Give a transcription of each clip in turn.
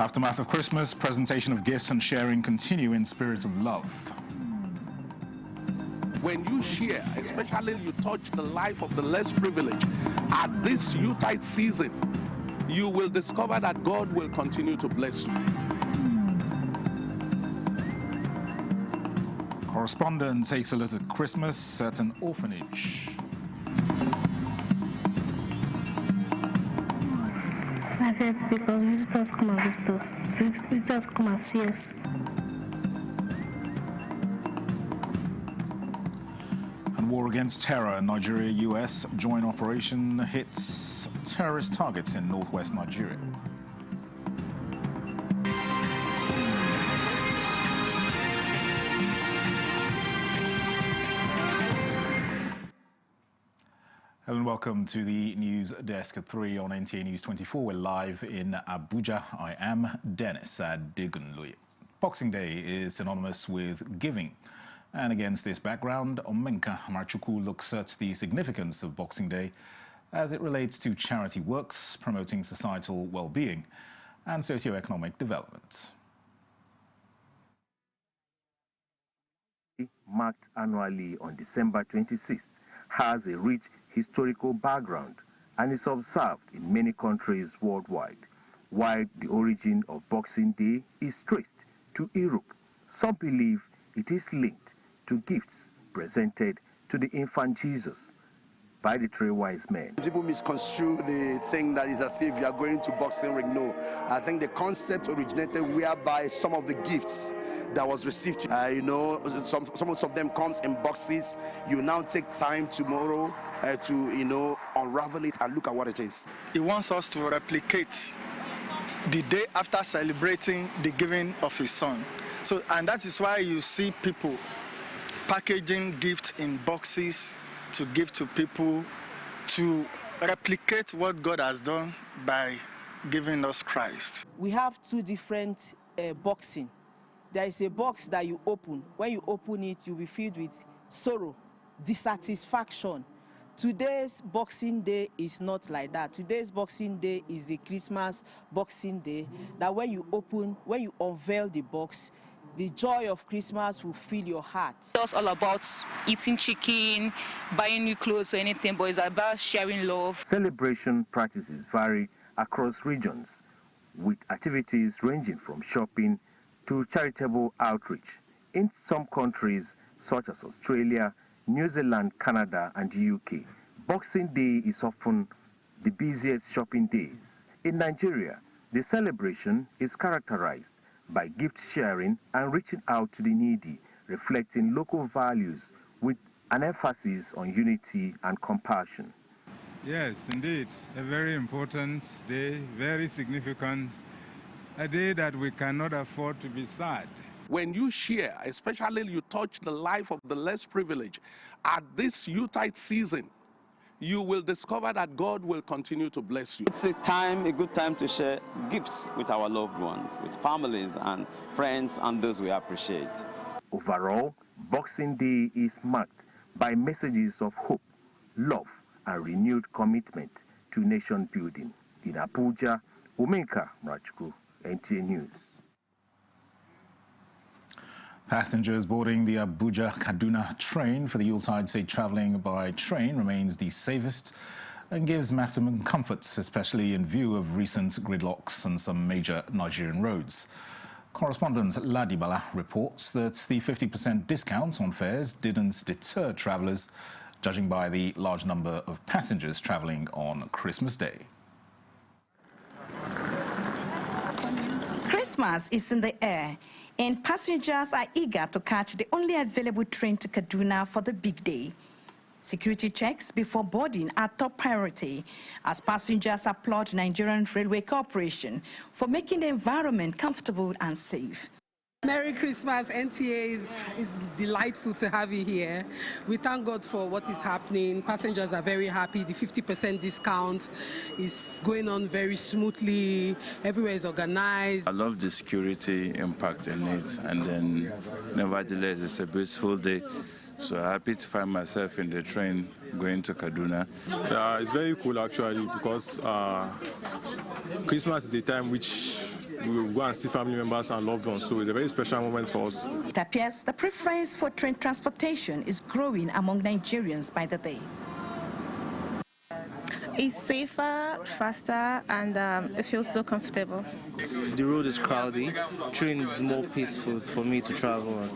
Aftermath of Christmas, presentation of gifts and sharing continue in spirit of love. When you share, especially you touch the life of the less privileged at this Yuletide season, you will discover that God will continue to bless you. Correspondent takes a look at Christmas at an orphanage. I feel because visitors come and visit us. Visitors come and see us. And war against terror. Nigeria-US joint operation hits terrorist targets in northwest Nigeria. Hello and welcome to the news desk at 3 on NTA News 24. We're live in Abuja. I am Dennis Adigunloye. Boxing Day is synonymous with giving. And against this background, Omenka Marchuku looks at the significance of Boxing Day as it relates to charity works, promoting societal well-being and socio-economic development. Marked annually on December 26th has a rich historical background and is observed in many countries worldwide. While the origin of Boxing Day is traced to Europe, some believe it is linked to gifts presented to the infant Jesus by the three wise men. People misconstrue the thing that is as if you are going to boxing ring. No, I think the concept originated whereby some of the gifts that was received, some of them comes in boxes. You now take time tomorrow to unravel it and look at what it is. He wants us to replicate the day after celebrating the giving of his son. And that is why you see people packaging gifts in boxes to give to people to replicate what God has done by giving us Christ. We have two different boxing. There is a box that you open. When you open it, you'll be filled with sorrow, dissatisfaction. Today's Boxing Day is not like that. Today's Boxing Day is the Christmas Boxing Day, that when you unveil the box, the joy of Christmas will fill your heart. It's not all about eating chicken, buying new clothes or anything, but it's about sharing love. Celebration practices vary across regions, with activities ranging from shopping to charitable outreach. In some countries, such as Australia, New Zealand, Canada, and the UK, Boxing Day is often the busiest shopping days. In Nigeria, the celebration is characterized by gift sharing and reaching out to the needy, reflecting local values with an emphasis on unity and compassion. Yes, indeed, a very important day, very significant, a day that we cannot afford to be sad. When you share, especially you touch the life of the less privileged at this Yuletide season, you will discover that God will continue to bless you. It's a good time to share gifts with our loved ones, with families and friends and those we appreciate. Overall, Boxing Day is marked by messages of hope, love, and renewed commitment to nation building. In Abuja, Omenka Marchuku, NTA News. Passengers boarding the Abuja-Kaduna train for the Yuletide say travelling by train remains the safest and gives maximum comfort, especially in view of recent gridlocks on some major Nigerian roads. Correspondent Ladibala reports that the 50% discount on fares didn't deter travellers, judging by the large number of passengers travelling on Christmas Day. Christmas is in the air, and passengers are eager to catch the only available train to Kaduna for the big day. Security checks before boarding are top priority as passengers applaud Nigerian Railway Corporation for making the environment comfortable and safe. Merry Christmas, NTA is delightful to have you here. We thank God for what is happening. Passengers are very happy. The 50% discount is going on very smoothly. Everywhere is organized. I love the security impact in it, and then nevertheless it's a beautiful day. So happy to find myself in the train going to Kaduna. It's very cool actually, because Christmas is a time which we will go and see family members and loved ones. So it's a very special moment for us. It appears the preference for train transportation is growing among Nigerians by the day. It's safer, faster, and it feels so comfortable. The road is crowded. Train is more peaceful for me to travel on.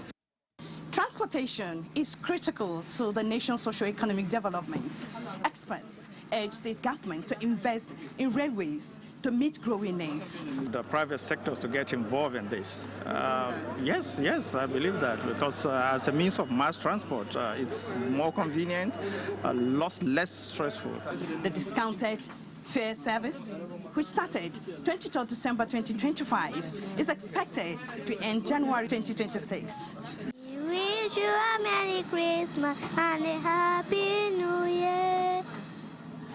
Transportation is critical to the nation's socio-economic development. Experts urge state government to invest in railways to meet growing needs. The private sectors to get involved in this. Yes, I believe that, because as a means of mass transport, it's more convenient, less stressful. The discounted fare service, which started 23rd December 2025, is expected to end January 2026. We wish you a Merry Christmas and a Happy New Year.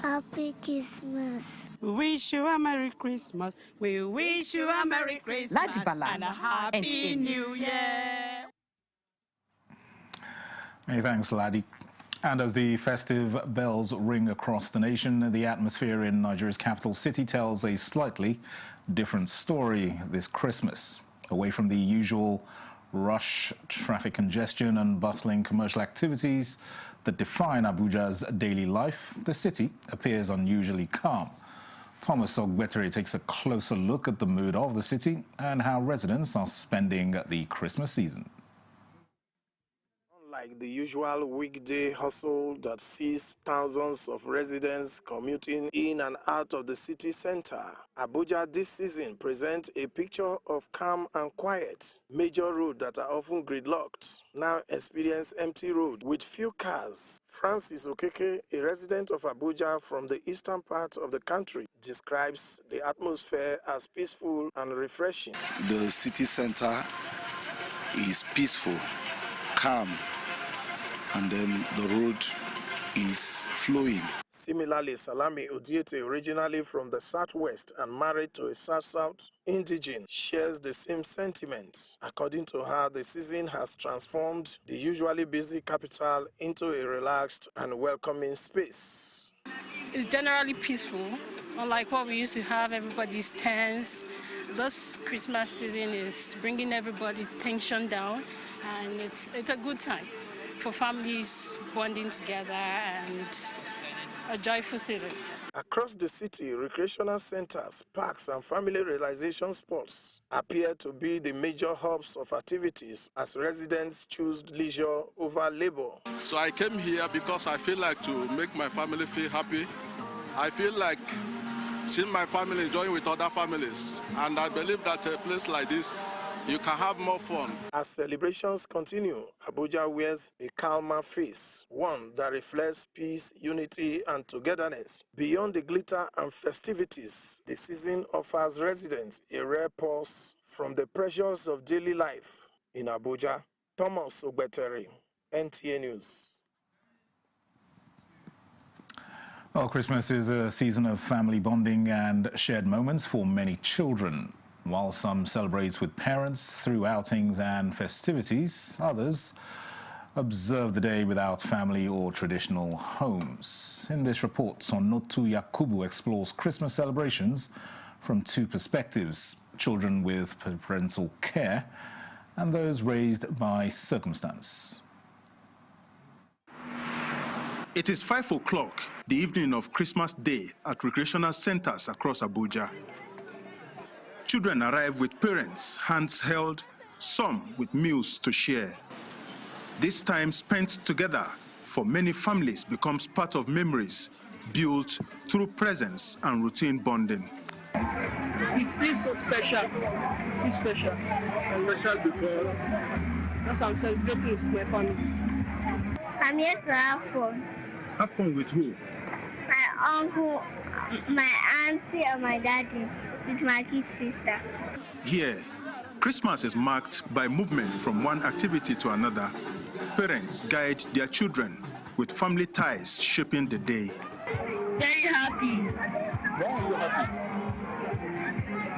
Happy Christmas. We wish you a Merry Christmas. We wish you a Merry Christmas and a Happy New Year. Many thanks, Laddie. And as the festive bells ring across the nation, the atmosphere in Nigeria's capital city tells a slightly different story this Christmas. Away from the usual rush, traffic congestion and bustling commercial activities that define Abuja's daily life, the city appears unusually calm. Thomas Ogbetere takes a closer look at the mood of the city and how residents are spending the Christmas season. Unlike the usual weekday hustle that sees thousands of residents commuting in and out of the city center, Abuja this season presents a picture of calm and quiet. Major roads that are often gridlocked now experience empty road with few cars. Francis Okeke, a resident of Abuja from the eastern part of the country, describes the atmosphere as peaceful and refreshing. The city center is peaceful, calm, and then the road is flowing. Similarly, Salami Odiete, originally from the southwest and married to a South-South indigene, shares the same sentiments. According to her, the season has transformed the usually busy capital into a relaxed and welcoming space. It's generally peaceful, unlike what we used to have. Everybody's tense. This Christmas season is bringing everybody's tension down, and it's a good time for families bonding together and a joyful season. Across the city, recreational centers, parks, and family realization spots appear to be the major hubs of activities as residents choose leisure over labor. So I came here because I feel like to make my family feel happy. I feel like seeing my family enjoying with other families, and I believe that a place like this, you can have more fun. As celebrations continue, Abuja wears a calmer face, one that reflects peace, unity, and togetherness. Beyond the glitter and festivities, the season offers residents a rare pause from the pressures of daily life. In Abuja, Thomas Ogbetere, NTA News. Well, Christmas is a season of family bonding and shared moments for many children. While some celebrate with parents through outings and festivities, others observe the day without family or traditional homes. In this report, Sonotu Yakubu explores Christmas celebrations from two perspectives: children with parental care and those raised by circumstance. It is 5 o'clock, the evening of Christmas Day at recreational centers across Abuja. Children arrive with parents, hands held, some with meals to share. This time spent together for many families becomes part of memories built through presence and routine bonding. It feels so special. It feels special. Special because I'm celebrating with my family. I'm here to have fun. Have fun with who? My uncle, my auntie, and my daddy. With my kid sister. Here, Christmas is marked by movement from one activity to another. Parents guide their children with family ties shaping the day. Very happy. Why are you happy?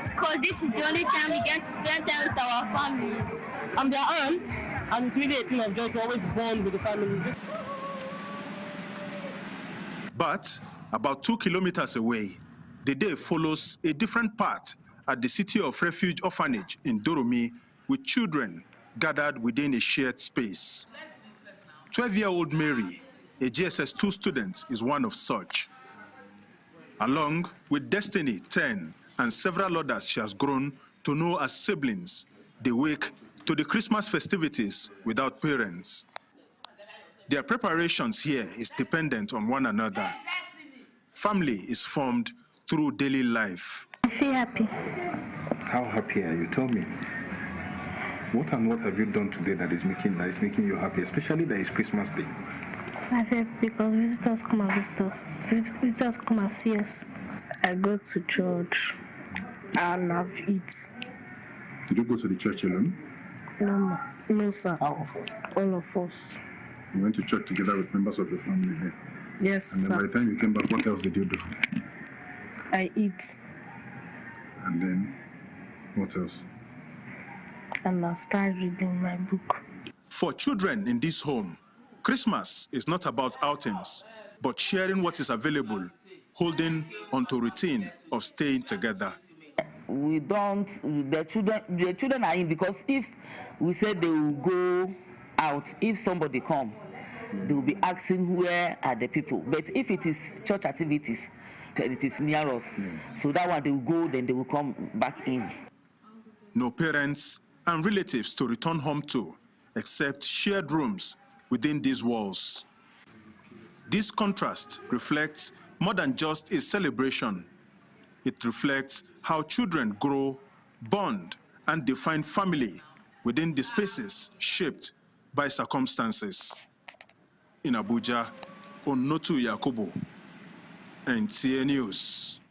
Because this is the only time we get to spend time with our families. I'm their aunt, and it's really a thing of joy to always bond with the families. But about 2 kilometers away, the day follows a different path at the City of Refuge Orphanage in Doromi with children gathered within a shared space. 12-year-old Mary, a GSS2 student, is one of such. Along with Destiny, 10, and several others she has grown to know as siblings, they wake to the Christmas festivities without parents. Their preparations here is dependent on one another. Family is formed through daily life. I feel happy. How happy are you? Tell me. What have you done today that is making you happy, especially that it's Christmas Day? I feel happy because visitors come and visit us. Visitors come and see us. I go to church and I've eaten. Did you go to the church alone? No, sir. All of us? All of us. You went to church together with members of your family here? Yes, sir. And then by the time you came back, what else did you do? I eat. And then, what else? And I start reading my book. For children in this home, Christmas is not about outings, but sharing what is available, holding onto routine of staying together. We don't, the children are in because if we say they will go out, if somebody come, they will be asking where are the people. But if it is church activities, it is near us. So that one they will go, then they will come back in. No parents and relatives to return home to, except shared rooms within these walls. This contrast reflects more than just a celebration. It reflects how children grow, bond, and define family within the spaces shaped by circumstances. In Abuja, Onotu Yakubu, NTA News.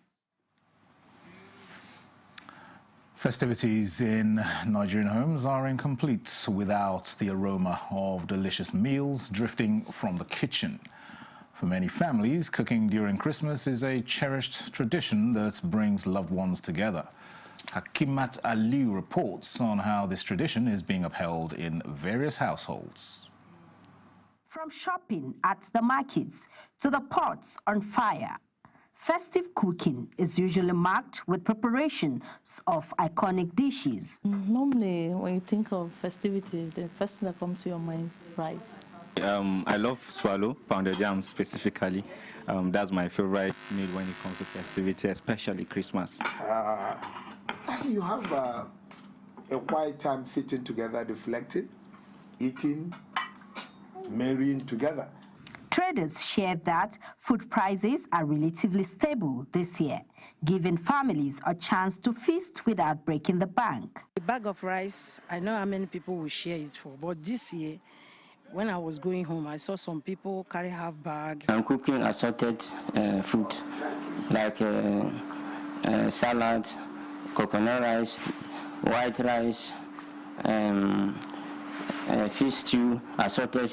Festivities in Nigerian homes are incomplete without the aroma of delicious meals drifting from the kitchen. For many families, cooking during Christmas is a cherished tradition that brings loved ones together. Hakimat Ali reports on how this tradition is being upheld in various households. From shopping at the markets to the pots on fire, festive cooking is usually marked with preparations of iconic dishes. Normally, when you think of festivity, the first thing that comes to your mind is rice. I love swallow, pounded yam specifically. That's my favorite meal when it comes to festivity, especially Christmas. You have a quiet time sitting together, reflecting, eating, marrying together. Traders shared that food prices are relatively stable this year, giving families a chance to feast without breaking the bank. A bag of rice, I know how many people will share it for, but this year, when I was going home, I saw some people carry half bag. I'm cooking assorted food, like salad, coconut rice, white rice, fish stew, assorted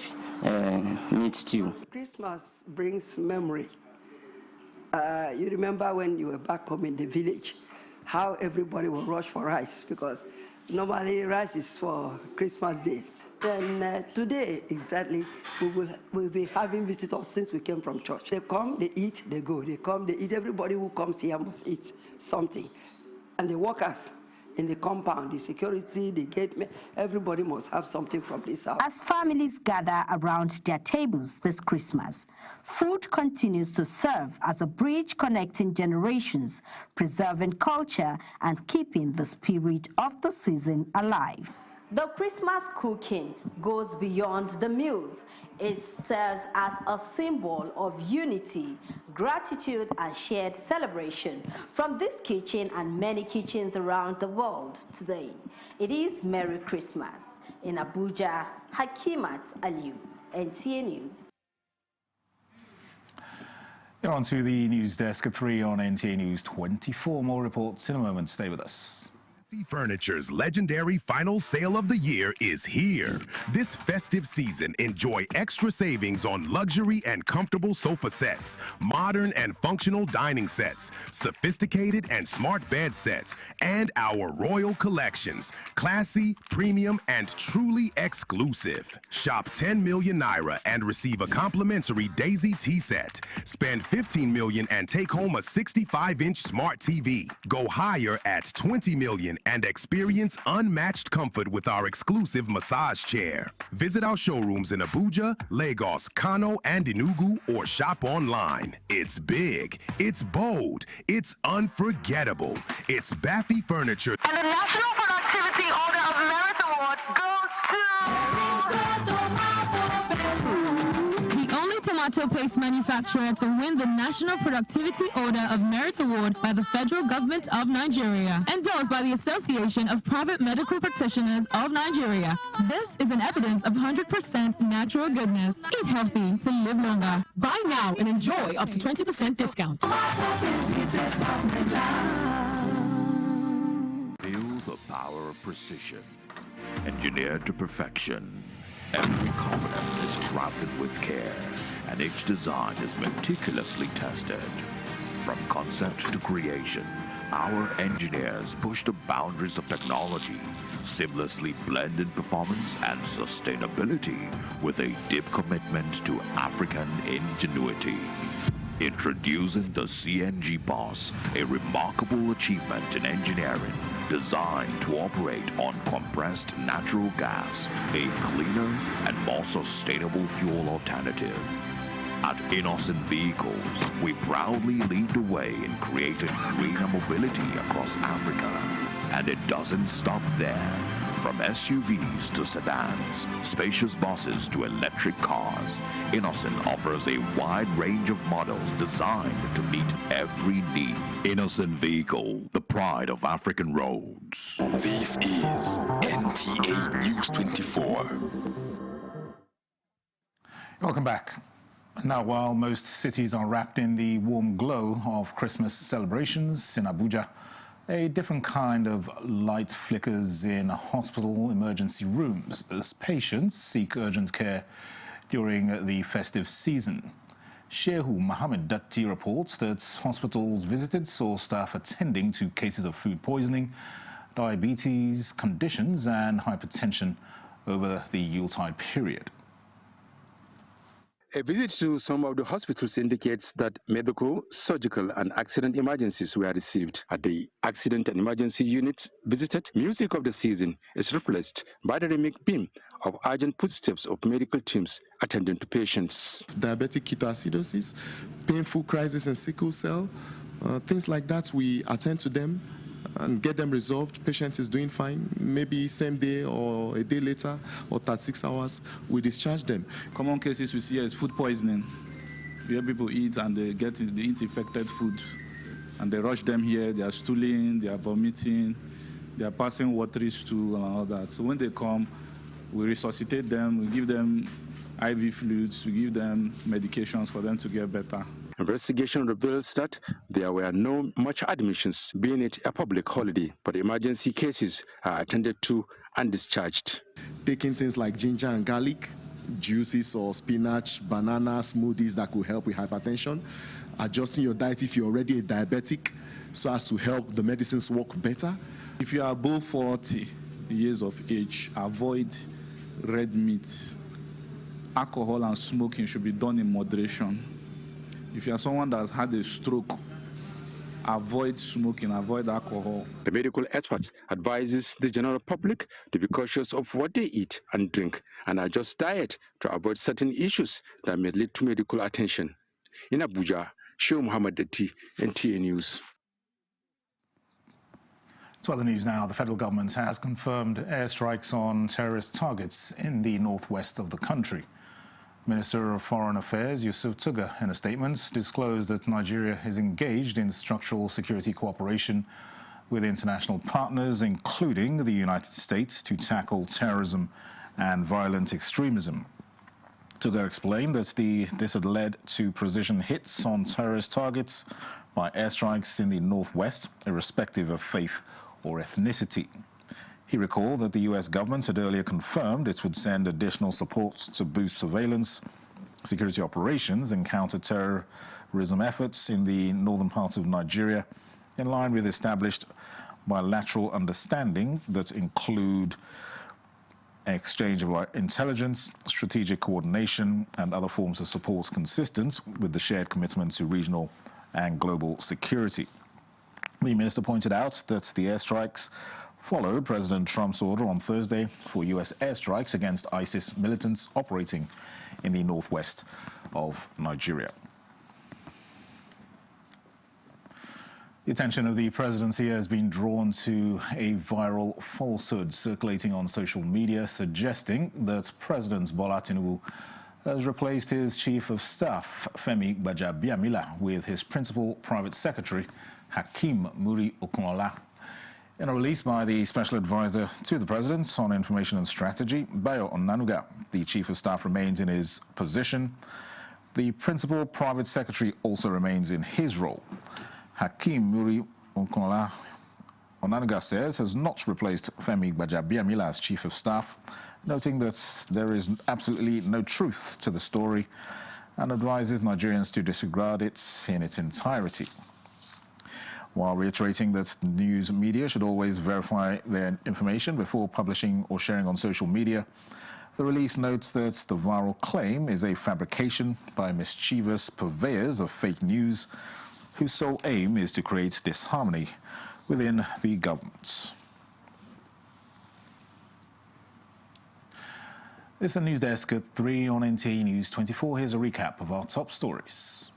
meat stew. Christmas brings memory. You remember when you were back home in the village, how everybody will rush for rice, because normally rice is for Christmas Day. And today, exactly, we'll be having visitors since we came from church. They come, they eat, they go. They come, they eat. Everybody who comes here must eat something. And the workers in the compound, the security, the gate, everybody must have something from this house. As families gather around their tables this Christmas, food continues to serve as a bridge connecting generations, preserving culture and keeping the spirit of the season alive. The Christmas cooking goes beyond the meals. It serves as a symbol of unity, gratitude, and shared celebration from this kitchen and many kitchens around the world today. It is Merry Christmas. In Abuja, Hakimat Ali, NTA News. You're on to the news desk at 3 on NTA News 24. More reports in a moment. Stay with us. Furniture's legendary final sale of the year is here. This festive season, enjoy extra savings on luxury and comfortable sofa sets, modern and functional dining sets, sophisticated and smart bed sets, and our royal collections, classy, premium, and truly exclusive. Shop 10 million naira and receive a complimentary Daisy tea set. Spend 15 million and take home a 65-inch smart TV. Go higher at 20 million and experience unmatched comfort with our exclusive massage chair. Visit our showrooms in Abuja, Lagos, Kano, and Enugu, or shop online. It's big, it's bold, it's unforgettable. It's Baffy Furniture. And the National Productivity Order of Merit Award goes to... tomato paste manufacturer to win the National Productivity Order of Merit Award by the Federal Government of Nigeria, endorsed by the Association of Private Medical Practitioners of Nigeria. This is an evidence of 100% natural goodness. Eat healthy to live longer. Buy now and enjoy up to 20% discount. Feel the power of precision, engineered to perfection. Every component is crafted with care, and each design is meticulously tested. From concept to creation, our engineers push the boundaries of technology, seamlessly blending performance and sustainability with a deep commitment to African ingenuity. Introducing the CNG Boss, a remarkable achievement in engineering designed to operate on compressed natural gas, a cleaner and more sustainable fuel alternative. At Innocent Vehicles, we proudly lead the way in creating greener mobility across Africa. And it doesn't stop there. From SUVs to sedans, spacious buses to electric cars, Innocent offers a wide range of models designed to meet every need. Innocent Vehicle, the pride of African roads. This is NTA News 24. Welcome back. Now, while most cities are wrapped in the warm glow of Christmas celebrations, in Abuja, a different kind of light flickers in hospital emergency rooms as patients seek urgent care during the festive season. Shehu Mohammed Datti reports that hospitals visited saw staff attending to cases of food poisoning, diabetes conditions and hypertension over the Yuletide period. A visit to some of the hospitals indicates that medical, surgical, and accident emergencies were received. At the accident and emergency unit visited, music of the season is replaced by the rhythmic beam of urgent footsteps of medical teams attending to patients. Diabetic ketoacidosis, painful crisis in sickle cell, things like that, we attend to them and get them resolved. Patient is doing fine. Maybe same day or a day later or 36 hours, we discharge them. Common cases we see is food poisoning, where people eat and they eat infected food. And they rush them here, they are stooling, they are vomiting, they are passing watery stool and all that. So when they come, we resuscitate them, we give them IV fluids, we give them medications for them to get better. Investigation reveals that there were no much admissions, being it a public holiday, but emergency cases are attended to and discharged. Taking things like ginger and garlic, juices or spinach, banana, smoothies that could help with hypertension. Adjusting your diet if you're already a diabetic so as to help the medicines work better. If you are above 40 years of age, avoid red meat. Alcohol and smoking should be done in moderation. If you are someone that has had a stroke, avoid smoking, avoid alcohol. The medical experts advises the general public to be cautious of what they eat and drink and adjust diet to avoid certain issues that may lead to medical attention. In Abuja, Shehu Mohammed Datti, NTA News. To other news now, the federal government has confirmed airstrikes on terrorist targets in the northwest of the country. Minister of Foreign Affairs Yusuf Tuga, in a statement, disclosed that Nigeria is engaged in structural security cooperation with international partners, including the United States, to tackle terrorism and violent extremism. Tuga explained that this had led to precision hits on terrorist targets by airstrikes in the northwest, irrespective of faith or ethnicity. He recalled that the U.S. government had earlier confirmed it would send additional support to boost surveillance, security operations, and counter-terrorism efforts in the northern parts of Nigeria, in line with established bilateral understanding that include exchange of intelligence, strategic coordination, and other forms of support consistent with the shared commitment to regional and global security. The minister pointed out that the airstrikes followed President Trump's order on Thursday for U.S. airstrikes against ISIS militants operating in the northwest of Nigeria. The attention of the presidency has been drawn to a viral falsehood circulating on social media suggesting that President Bola Tinubu has replaced his chief of staff, Femi Gbajabiamila, with his principal private secretary, Hakeem Muri-Okunola. In a release by the special advisor to the president on information and strategy, Bayo Onanuga, the chief of staff remains in his position. The principal private secretary also remains in his role. Hakeem Muri-Okunola, Onanuga says, has not replaced Femi Gbajabiamila as chief of staff, noting that there is absolutely no truth to the story and advises Nigerians to disregard it in its entirety. While reiterating that news media should always verify their information before publishing or sharing on social media, the release notes that the viral claim is a fabrication by mischievous purveyors of fake news whose sole aim is to create disharmony within the government. This is the news desk at 3 on NTA News 24. Here's a recap of our top stories.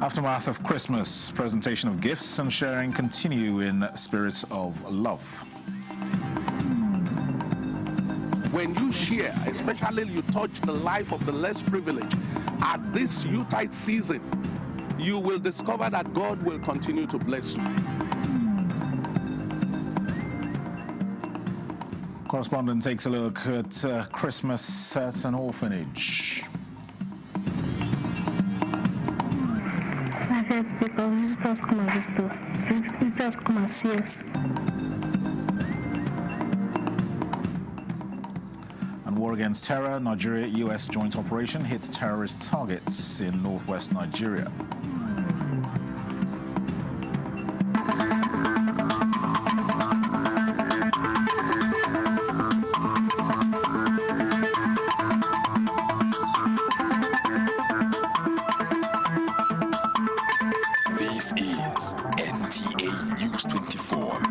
Aftermath of Christmas, presentation of gifts and sharing continue in spirits of love. When you share, especially you touch the life of the less privileged, at this Yuletide season, you will discover that God will continue to bless you. Correspondent takes a look at Christmas at an orphanage. Because visitors come and visit us. Visitors come and see us. And war against terror, Nigeria-US joint operation hits terrorist targets in northwest Nigeria. This is NTA News 24.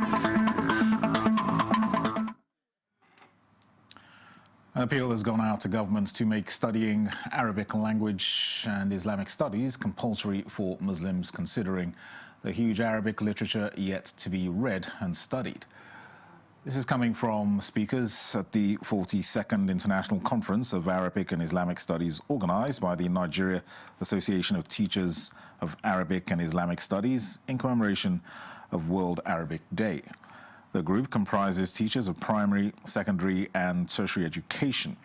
An appeal has gone out to governments to make studying Arabic language and Islamic studies compulsory for Muslims, considering the huge Arabic literature yet to be read and studied. This is coming from speakers at the 42nd International Conference of Arabic and Islamic Studies organized by the Nigeria Association of Teachers of Arabic and Islamic Studies in commemoration of World Arabic Day. The group comprises teachers of primary, secondary, and tertiary education.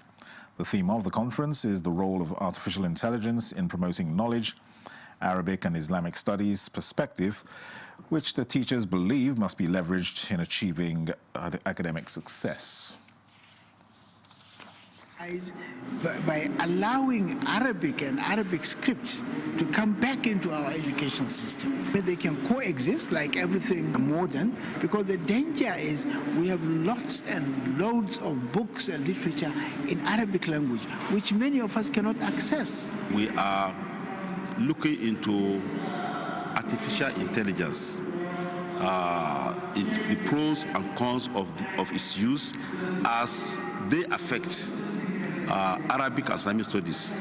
The theme of the conference is the role of artificial intelligence in promoting knowledge, Arabic and Islamic studies perspective, which the teachers believe must be leveraged in achieving academic success. By allowing Arabic and Arabic scripts to come back into our education system, they can coexist like everything modern, because the danger is we have lots and loads of books and literature in Arabic language, which many of us cannot access. We are looking into artificial intelligence, the pros and cons of its use as they affect Arabic and Islamic studies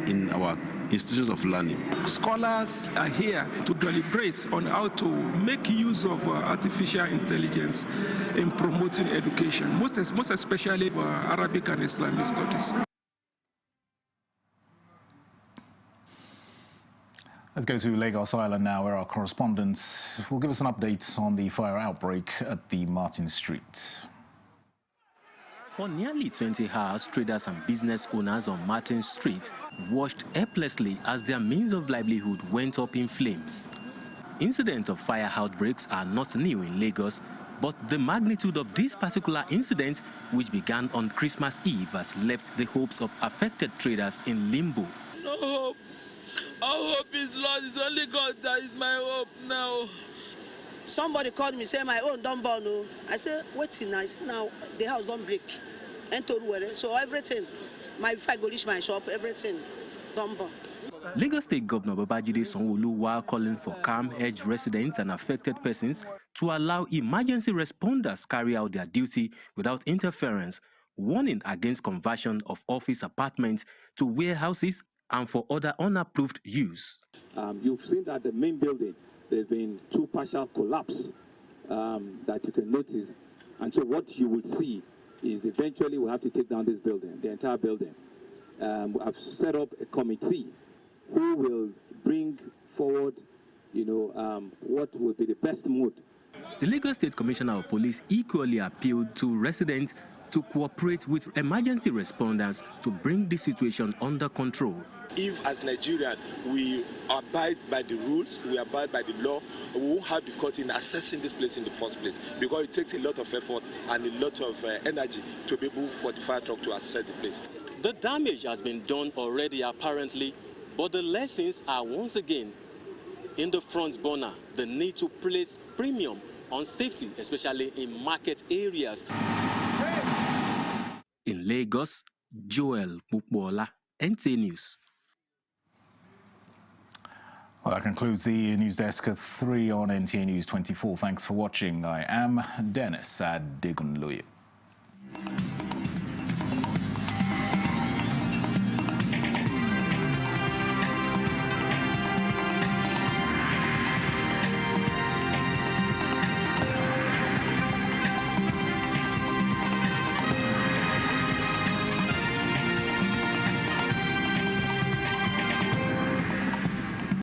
in our institutions of learning. Scholars are here to deliberate on how to make use of artificial intelligence in promoting education, most especially Arabic and Islamic studies. Let's go to Lagos Island now, where our correspondent will give us an update on the fire outbreak at the Martin Street. For nearly 20 hours, traders and business owners on Martin Street watched helplessly as their means of livelihood went up in flames. incidents of fire outbreaks are not new in Lagos, but the magnitude of this particular incident, which began on Christmas Eve, has left the hopes of affected traders in limbo. No hope. All hope is lost. It's only God that is my hope now. Somebody called me, say my own don't burn. No. I said, waiting. I said, now the house don't break. So everything, if I go reach my shop, everything don't burn. Lagos State Governor Babajide Sanwo-Olu, while calling for calm, urged residents and affected persons to allow emergency responders carry out their duty without interference, warning against conversion of office apartments to warehouses and for other unapproved use. You've seen that the main building, there's been 2 partial collapse that you can notice. And so what you will see is eventually we'll have to take down this building, the entire building. I've set up a committee who will bring forward, what will be the best mode. The Lagos State Commissioner of Police equally appealed to residents to cooperate with emergency responders to bring the situation under control. If as Nigerians we abide by the rules, we abide by the law, we won't have difficulty in accessing this place in the first place, because it takes a lot of effort and a lot of energy to be able for the fire truck to access the place. The damage has been done already apparently, but the lessons are once again in the front burner. The need to place premium on safety, especially in market areas. In Lagos, Joel Mukbola, NTA News. Well, that concludes the news desk at 3 on NTA News 24. Thanks for watching. I am Dennis Adegunloye.